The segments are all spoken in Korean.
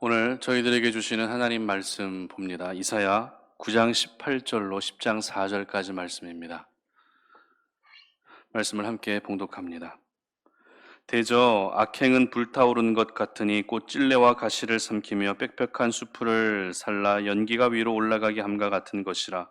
오늘 저희들에게 주시는 하나님 말씀 봅니다. 이사야 9장 18절로 10장 4절까지 말씀입니다. 말씀을 함께 봉독합니다. 대저 악행은 불타오른 것 같으니 곧 찔레와 가시를 삼키며 빽빽한 수풀을 살라 연기가 위로 올라가게 함과 같은 것이라.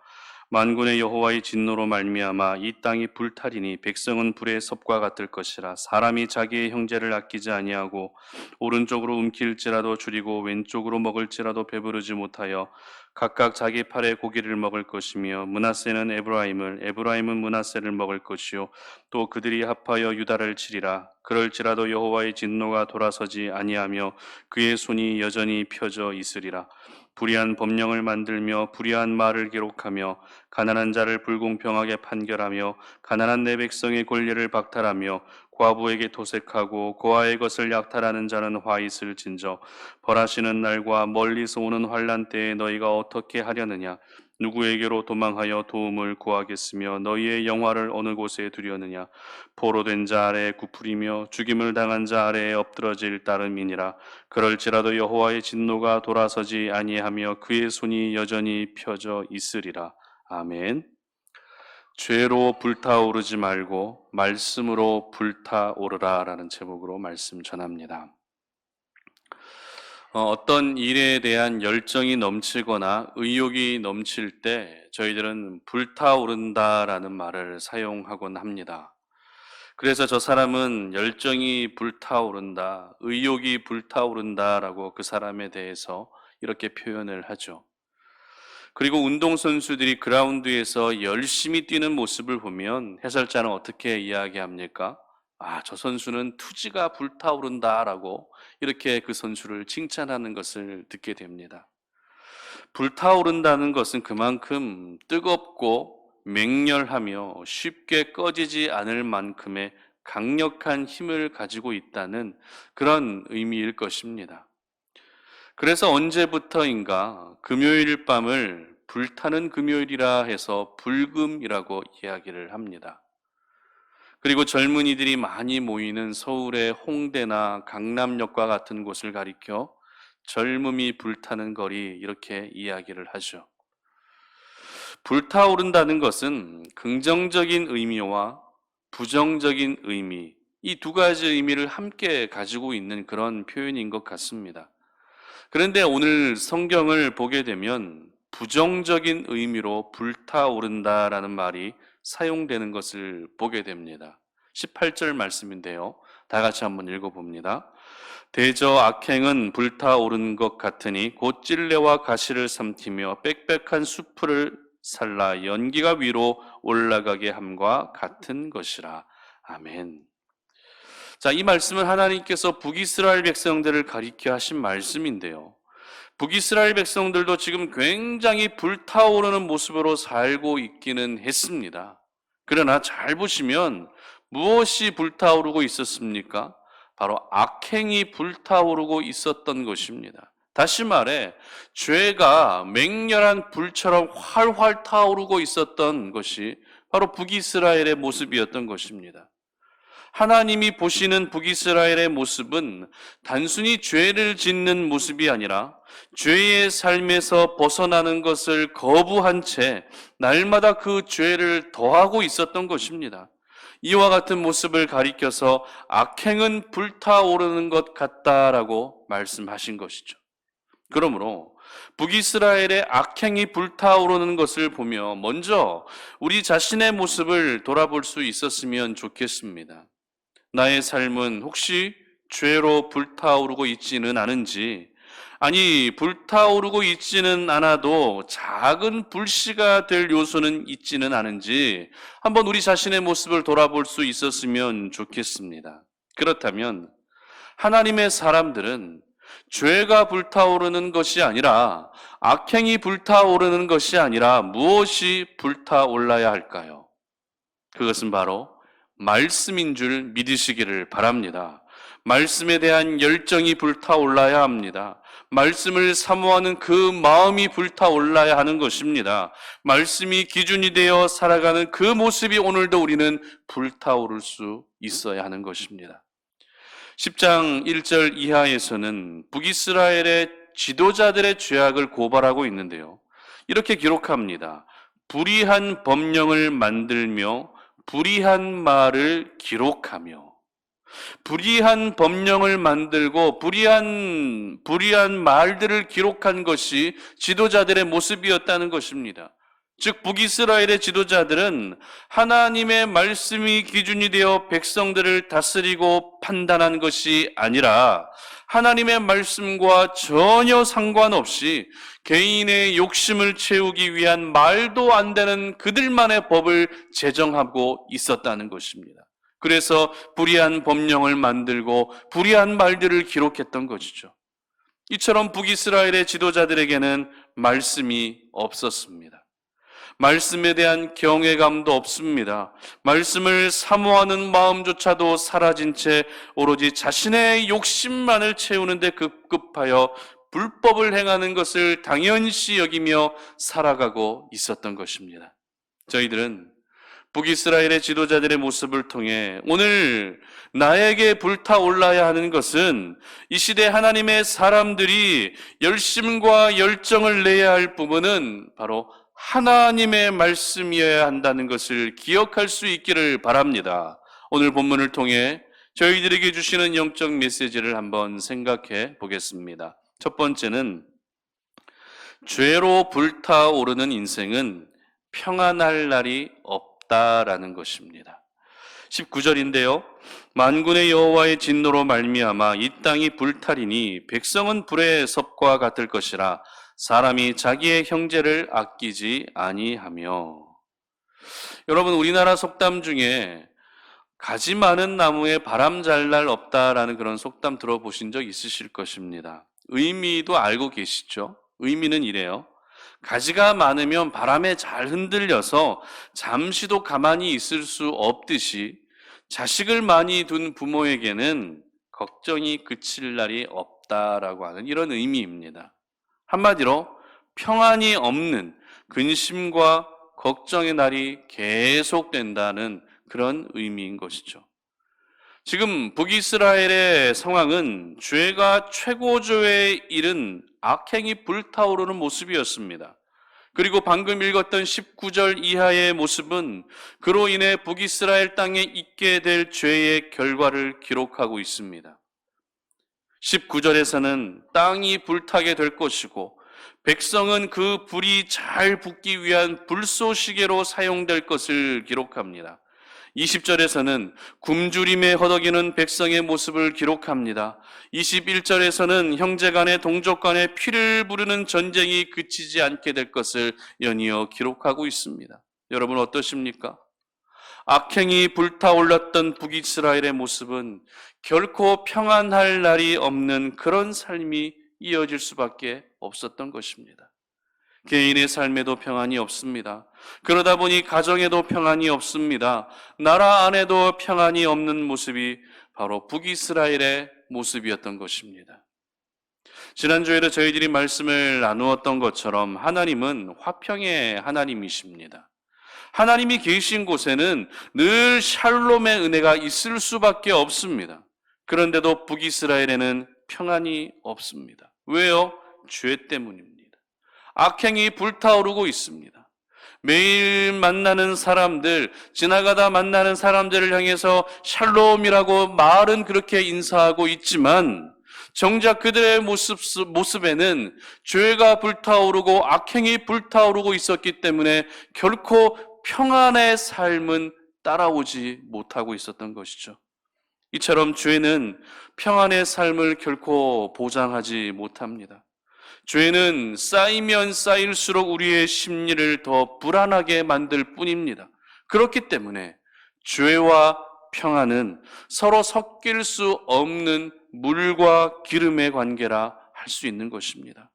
만군의 여호와의 진노로 말미암아 이 땅이 불타리니 백성은 불의 섭과 같을 것이라. 사람이 자기의 형제를 아끼지 아니하고 오른쪽으로 움킬지라도 줄이고 왼쪽으로 먹을지라도 배부르지 못하여 각각 자기 팔에 고기를 먹을 것이며 므낫세는 에브라임은 므낫세를 먹을 것이요 또 그들이 합하여 유다를 치리라. 그럴지라도 여호와의 진노가 돌아서지 아니하며 그의 손이 여전히 펴져 있으리라. 불의한 법령을 만들며 불의한 말을 기록하며 가난한 자를 불공평하게 판결하며 가난한 내 백성의 권리를 박탈하며 과부에게 도색하고 고아의 것을 약탈하는 자는 화 있을 진저. 벌하시는 날과 멀리서 오는 환난 때에 너희가 어떻게 하려느냐? 누구에게로 도망하여 도움을 구하겠으며 너희의 영화를 어느 곳에 두려느냐? 포로된 자 아래에 굽으리며 죽임을 당한 자 아래에 엎드러질 따름이니라. 그럴지라도 여호와의 진노가 돌아서지 아니하며 그의 손이 여전히 펴져 있으리라. 아멘. 죄로 불타오르지 말고 말씀으로 불타오르라 라는 제목으로 말씀 전합니다. 어떤 일에 대한 열정이 넘치거나 의욕이 넘칠 때 저희들은 불타오른다라는 말을 사용하곤 합니다. 그래서 저 사람은 열정이 불타오른다, 의욕이 불타오른다라고 그 사람에 대해서 이렇게 표현을 하죠. 그리고 운동선수들이 그라운드에서 열심히 뛰는 모습을 보면 해설자는 어떻게 이야기합니까? 아, 저 선수는 투지가 불타오른다라고 이렇게 그 선수를 칭찬하는 것을 듣게 됩니다. 불타오른다는 것은 그만큼 뜨겁고 맹렬하며 쉽게 꺼지지 않을 만큼의 강력한 힘을 가지고 있다는 그런 의미일 것입니다. 그래서 언제부터인가 금요일 밤을 불타는 금요일이라 해서 불금이라고 이야기를 합니다. 그리고 젊은이들이 많이 모이는 서울의 홍대나 강남역과 같은 곳을 가리켜 젊음이 불타는 거리 이렇게 이야기를 하죠. 불타오른다는 것은 긍정적인 의미와 부정적인 의미, 이 두 가지 의미를 함께 가지고 있는 그런 표현인 것 같습니다. 그런데 오늘 성경을 보게 되면 부정적인 의미로 불타오른다라는 말이 사용되는 것을 보게 됩니다. 18절 말씀인데요. 다 같이 한번 읽어봅니다. 대저 악행은 불타오른 것 같으니 곧 찔레와 가시를 삼키며 빽빽한 수풀을 살라 연기가 위로 올라가게 함과 같은 것이라. 아멘. 자, 이 말씀은 하나님께서 북이스라엘 백성들을 가리켜 하신 말씀인데요. 북이스라엘 백성들도 지금 굉장히 불타오르는 모습으로 살고 있기는 했습니다. 그러나 잘 보시면 무엇이 불타오르고 있었습니까? 바로 악행이 불타오르고 있었던 것입니다. 다시 말해 죄가 맹렬한 불처럼 활활 타오르고 있었던 것이 바로 북이스라엘의 모습이었던 것입니다. 하나님이 보시는 북이스라엘의 모습은 단순히 죄를 짓는 모습이 아니라 죄의 삶에서 벗어나는 것을 거부한 채 날마다 그 죄를 더하고 있었던 것입니다. 이와 같은 모습을 가리켜서 악행은 불타오르는 것 같다라고 말씀하신 것이죠. 그러므로 북이스라엘의 악행이 불타오르는 것을 보며 먼저 우리 자신의 모습을 돌아볼 수 있었으면 좋겠습니다. 나의 삶은 혹시 죄로 불타오르고 있지는 않은지, 아니 불타오르고 있지는 않아도 작은 불씨가 될 요소는 있지는 않은지 한번 우리 자신의 모습을 돌아볼 수 있었으면 좋겠습니다. 그렇다면 하나님의 사람들은 죄가 불타오르는 것이 아니라 악행이 불타오르는 것이 아니라 무엇이 불타올라야 할까요? 그것은 바로 말씀인 줄 믿으시기를 바랍니다. 말씀에 대한 열정이 불타올라야 합니다. 말씀을 사모하는 그 마음이 불타올라야 하는 것입니다. 말씀이 기준이 되어 살아가는 그 모습이 오늘도 우리는 불타오를 수 있어야 하는 것입니다. 10장 1절 이하에서는 북이스라엘의 지도자들의 죄악을 고발하고 있는데요. 이렇게 기록합니다. 불의한 법령을 만들며 불의한 말을 기록하며, 불의한 법령을 만들고 불의한 말들을 기록한 것이 지도자들의 모습이었다는 것입니다. 즉 북이스라엘의 지도자들은 하나님의 말씀이 기준이 되어 백성들을 다스리고 판단한 것이 아니라 하나님의 말씀과 전혀 상관없이 개인의 욕심을 채우기 위한 말도 안 되는 그들만의 법을 제정하고 있었다는 것입니다. 그래서 불의한 법령을 만들고 불의한 말들을 기록했던 것이죠. 이처럼 북이스라엘의 지도자들에게는 말씀이 없었습니다. 말씀에 대한 경외감도 없습니다. 말씀을 사모하는 마음조차도 사라진 채 오로지 자신의 욕심만을 채우는 데 급급하여 불법을 행하는 것을 당연시 여기며 살아가고 있었던 것입니다. 저희들은 북이스라엘의 지도자들의 모습을 통해 오늘 나에게 불타올라야 하는 것은 이 시대 하나님의 사람들이 열심과 열정을 내야 할 부분은 바로 하나님의 말씀이어야 한다는 것을 기억할 수 있기를 바랍니다. 오늘 본문을 통해 저희들에게 주시는 영적 메시지를 한번 생각해 보겠습니다. 첫 번째는 죄로 불타오르는 인생은 평안할 날이 없다라는 것입니다. 19절인데요. 만군의 여호와의 진노로 말미암아 이 땅이 불타리니 백성은 불의 섭과 같을 것이라 사람이 자기의 형제를 아끼지 아니하며. 여러분, 우리나라 속담 중에 가지 많은 나무에 바람 잘 날 없다라는 그런 속담 들어보신 적 있으실 것입니다. 의미도 알고 계시죠? 의미는 이래요. 가지가 많으면 바람에 잘 흔들려서 잠시도 가만히 있을 수 없듯이 자식을 많이 둔 부모에게는 걱정이 그칠 날이 없다라고 하는 이런 의미입니다. 한마디로 평안이 없는 근심과 걱정의 날이 계속된다는 그런 의미인 것이죠. 지금 북이스라엘의 상황은 죄가 최고조에 이른 악행이 불타오르는 모습이었습니다. 그리고 방금 읽었던 19절 이하의 모습은 그로 인해 북이스라엘 땅에 있게 될 죄의 결과를 기록하고 있습니다. 19절에서는 땅이 불타게 될 것이고 백성은 그 불이 잘 붙기 위한 불쏘시개로 사용될 것을 기록합니다. 20절에서는 굶주림에 허덕이는 백성의 모습을 기록합니다. 21절에서는 형제간의 동족간의 피를 부르는 전쟁이 그치지 않게 될 것을 연이어 기록하고 있습니다. 여러분 어떠십니까? 악행이 불타올랐던 북이스라엘의 모습은 결코 평안할 날이 없는 그런 삶이 이어질 수밖에 없었던 것입니다. 개인의 삶에도 평안이 없습니다. 그러다 보니 가정에도 평안이 없습니다. 나라 안에도 평안이 없는 모습이 바로 북이스라엘의 모습이었던 것입니다. 지난주에도 저희들이 말씀을 나누었던 것처럼 하나님은 화평의 하나님이십니다. 하나님이 계신 곳에는 늘 샬롬의 은혜가 있을 수밖에 없습니다. 그런데도 북이스라엘에는 평안이 없습니다. 왜요? 죄 때문입니다. 악행이 불타오르고 있습니다. 매일 만나는 사람들, 지나가다 만나는 사람들을 향해서 샬롬이라고 말은 그렇게 인사하고 있지만 정작 그들의 모습에는 죄가 불타오르고 악행이 불타오르고 있었기 때문에 결코 평안의 삶은 따라오지 못하고 있었던 것이죠. 이처럼 죄는 평안의 삶을 결코 보장하지 못합니다. 죄는 쌓이면 쌓일수록 우리의 심리를 더 불안하게 만들 뿐입니다. 그렇기 때문에 죄와 평안은 서로 섞일 수 없는 물과 기름의 관계라 할 수 있는 것입니다.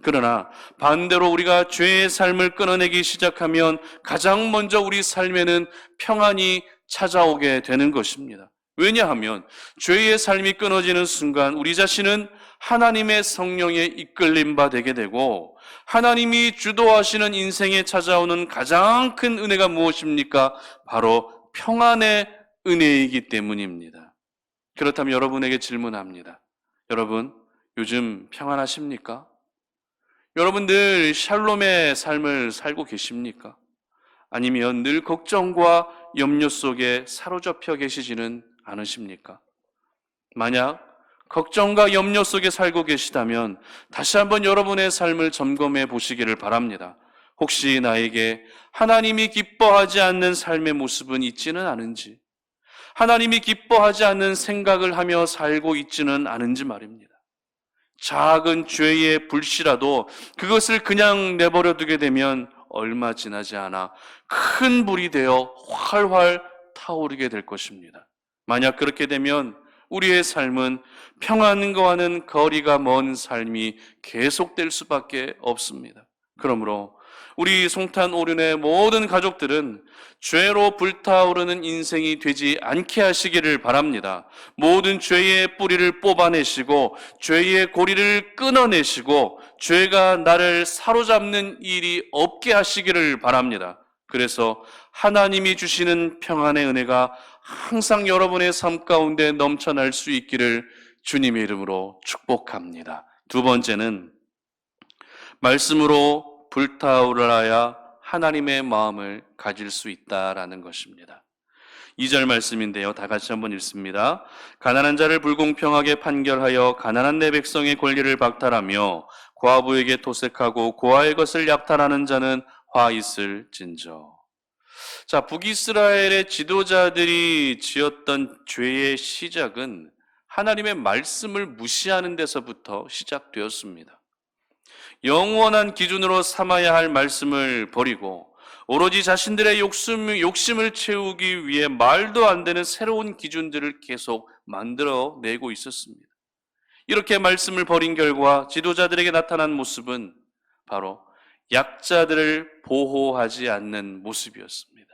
그러나 반대로 우리가 죄의 삶을 끊어내기 시작하면 가장 먼저 우리 삶에는 평안이 찾아오게 되는 것입니다. 왜냐하면 죄의 삶이 끊어지는 순간 우리 자신은 하나님의 성령에 이끌림 바 되게 되고 하나님이 주도하시는 인생에 찾아오는 가장 큰 은혜가 무엇입니까? 바로 평안의 은혜이기 때문입니다. 그렇다면 여러분에게 질문합니다. 여러분, 요즘 평안하십니까? 여러분 늘 샬롬의 삶을 살고 계십니까? 아니면 늘 걱정과 염려 속에 사로잡혀 계시지는 않으십니까? 만약 걱정과 염려 속에 살고 계시다면 다시 한번 여러분의 삶을 점검해 보시기를 바랍니다. 혹시 나에게 하나님이 기뻐하지 않는 삶의 모습은 있지는 않은지, 하나님이 기뻐하지 않는 생각을 하며 살고 있지는 않은지 말입니다. 작은 죄의 불씨라도 그것을 그냥 내버려 두게 되면 얼마 지나지 않아 큰 불이 되어 활활 타오르게 될 것입니다. 만약 그렇게 되면 우리의 삶은 평안과는 거리가 먼 삶이 계속될 수밖에 없습니다. 그러므로 우리 송탄 오륜의 모든 가족들은 죄로 불타오르는 인생이 되지 않게 하시기를 바랍니다. 모든 죄의 뿌리를 뽑아내시고 죄의 고리를 끊어내시고 죄가 나를 사로잡는 일이 없게 하시기를 바랍니다. 그래서 하나님이 주시는 평안의 은혜가 항상 여러분의 삶 가운데 넘쳐날 수 있기를 주님의 이름으로 축복합니다. 두 번째는 말씀으로 불타오르야 하나님의 마음을 가질 수 있다라는 것입니다. 2절 말씀인데요. 다 같이 한번 읽습니다. 가난한 자를 불공평하게 판결하여 가난한 내 백성의 권리를 박탈하며 과부에게 토색하고 고아의 것을 약탈하는 자는 화 있을진저. 자, 북이스라엘의 지도자들이 지었던 죄의 시작은 하나님의 말씀을 무시하는 데서부터 시작되었습니다. 영원한 기준으로 삼아야 할 말씀을 버리고 오로지 자신들의 욕심을 채우기 위해 말도 안 되는 새로운 기준들을 계속 만들어내고 있었습니다. 이렇게 말씀을 버린 결과 지도자들에게 나타난 모습은 바로 약자들을 보호하지 않는 모습이었습니다.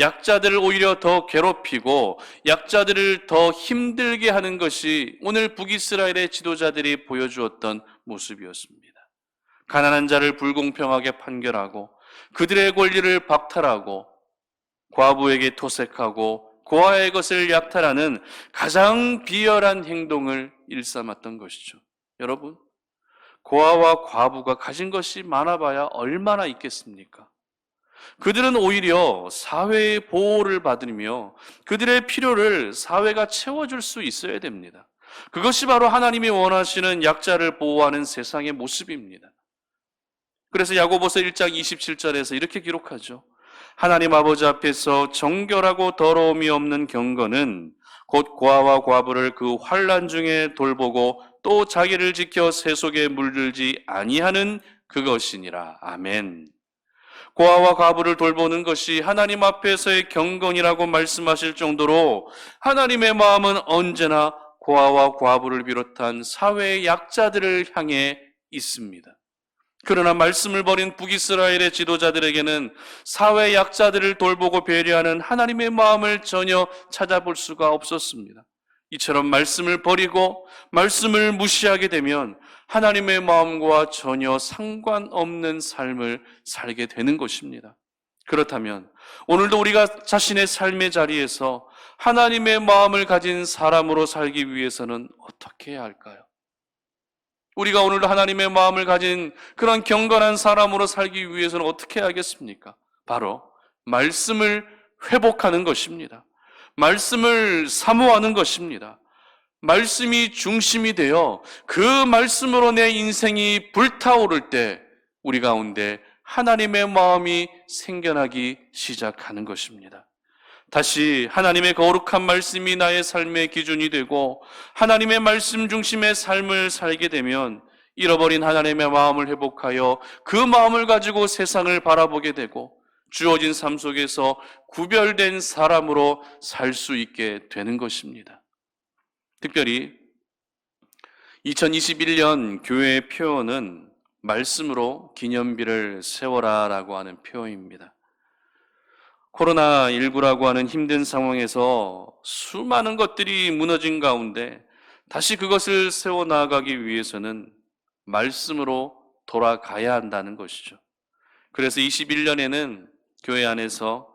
약자들을 오히려 더 괴롭히고 약자들을 더 힘들게 하는 것이 오늘 북이스라엘의 지도자들이 보여주었던 모습이었습니다. 가난한 자를 불공평하게 판결하고 그들의 권리를 박탈하고 과부에게 토색하고 고아의 것을 약탈하는 가장 비열한 행동을 일삼았던 것이죠. 여러분, 고아와 과부가 가진 것이 많아봐야 얼마나 있겠습니까? 그들은 오히려 사회의 보호를 받으며 그들의 필요를 사회가 채워줄 수 있어야 됩니다. 그것이 바로 하나님이 원하시는 약자를 보호하는 세상의 모습입니다. 그래서 야고보서 1장 27절에서 이렇게 기록하죠. 하나님 아버지 앞에서 정결하고 더러움이 없는 경건은 곧 고아와 과부를 그 환난 중에 돌보고 또 자기를 지켜 새 속에 물들지 아니하는 그것이니라. 아멘. 고아와 과부를 돌보는 것이 하나님 앞에서의 경건이라고 말씀하실 정도로 하나님의 마음은 언제나 고아와 과부를 비롯한 사회의 약자들을 향해 있습니다. 그러나 말씀을 버린 북이스라엘의 지도자들에게는 사회 약자들을 돌보고 배려하는 하나님의 마음을 전혀 찾아볼 수가 없었습니다. 이처럼 말씀을 버리고 말씀을 무시하게 되면 하나님의 마음과 전혀 상관없는 삶을 살게 되는 것입니다. 그렇다면 오늘도 우리가 자신의 삶의 자리에서 하나님의 마음을 가진 사람으로 살기 위해서는 어떻게 해야 할까요? 우리가 오늘도 하나님의 마음을 가진 그런 경건한 사람으로 살기 위해서는 어떻게 해야겠습니까? 바로 말씀을 회복하는 것입니다. 말씀을 사모하는 것입니다. 말씀이 중심이 되어 그 말씀으로 내 인생이 불타오를 때 우리 가운데 하나님의 마음이 생겨나기 시작하는 것입니다. 다시 하나님의 거룩한 말씀이 나의 삶의 기준이 되고 하나님의 말씀 중심의 삶을 살게 되면 잃어버린 하나님의 마음을 회복하여 그 마음을 가지고 세상을 바라보게 되고 주어진 삶 속에서 구별된 사람으로 살 수 있게 되는 것입니다. 특별히 2021년 교회의 표어는 말씀으로 기념비를 세워라라고 하는 표어입니다. 코로나19라고 하는 힘든 상황에서 수많은 것들이 무너진 가운데 다시 그것을 세워나가기 위해서는 말씀으로 돌아가야 한다는 것이죠. 그래서 21년에는 교회 안에서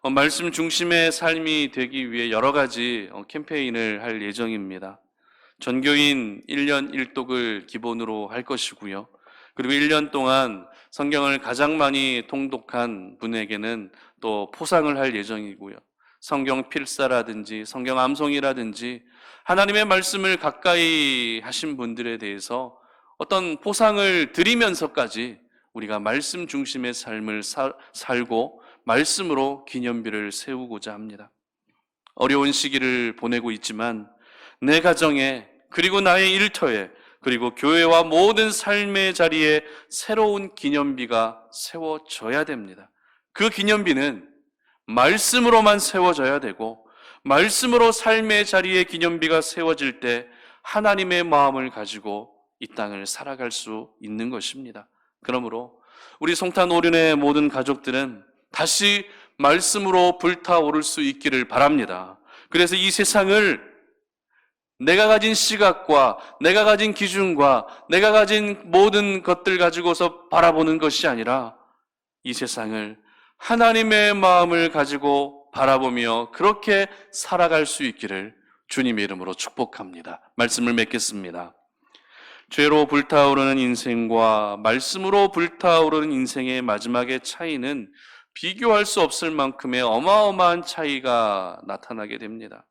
말씀 중심의 삶이 되기 위해 여러 가지 캠페인을 할 예정입니다. 전교인 1년 1독을 기본으로 할 것이고요. 그리고 1년 동안 성경을 가장 많이 통독한 분에게는 또 포상을 할 예정이고요. 성경 필사라든지 성경 암송이라든지 하나님의 말씀을 가까이 하신 분들에 대해서 어떤 포상을 드리면서까지 우리가 말씀 중심의 삶을 살고 말씀으로 기념비를 세우고자 합니다. 어려운 시기를 보내고 있지만 내 가정에 그리고 나의 일터에 그리고 교회와 모든 삶의 자리에 새로운 기념비가 세워져야 됩니다. 그 기념비는 말씀으로만 세워져야 되고 말씀으로 삶의 자리에 기념비가 세워질 때 하나님의 마음을 가지고 이 땅을 살아갈 수 있는 것입니다. 그러므로 우리 송탄 오륜의 모든 가족들은 다시 말씀으로 불타오를 수 있기를 바랍니다. 그래서 이 세상을 내가 가진 시각과 내가 가진 기준과 내가 가진 모든 것들 가지고서 바라보는 것이 아니라 이 세상을 하나님의 마음을 가지고 바라보며 그렇게 살아갈 수 있기를 주님의 이름으로 축복합니다. 말씀을 맺겠습니다. 죄로 불타오르는 인생과 말씀으로 불타오르는 인생의 마지막의 차이는 비교할 수 없을 만큼의 어마어마한 차이가 나타나게 됩니다.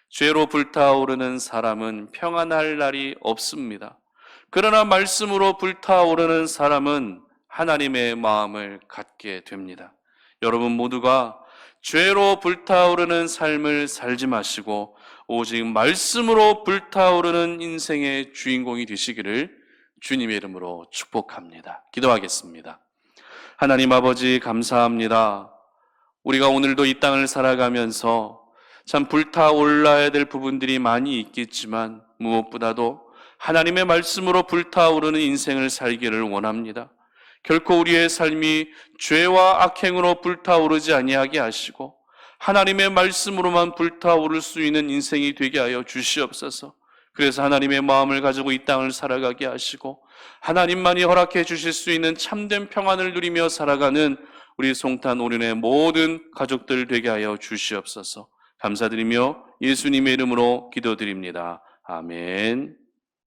죄로 불타오르는 사람은 평안할 날이 없습니다. 그러나 말씀으로 불타오르는 사람은 하나님의 마음을 갖게 됩니다. 여러분 모두가 죄로 불타오르는 삶을 살지 마시고 오직 말씀으로 불타오르는 인생의 주인공이 되시기를 주님의 이름으로 축복합니다. 기도하겠습니다. 하나님 아버지 감사합니다. 우리가 오늘도 이 땅을 살아가면서 참 불타올라야 될 부분들이 많이 있겠지만 무엇보다도 하나님의 말씀으로 불타오르는 인생을 살기를 원합니다. 결코 우리의 삶이 죄와 악행으로 불타오르지 아니하게 하시고 하나님의 말씀으로만 불타오를 수 있는 인생이 되게 하여 주시옵소서. 그래서 하나님의 마음을 가지고 이 땅을 살아가게 하시고 하나님만이 허락해 주실 수 있는 참된 평안을 누리며 살아가는 우리 송탄 오륜의 모든 가족들 되게 하여 주시옵소서. 감사드리며 예수님의 이름으로 기도드립니다. 아멘.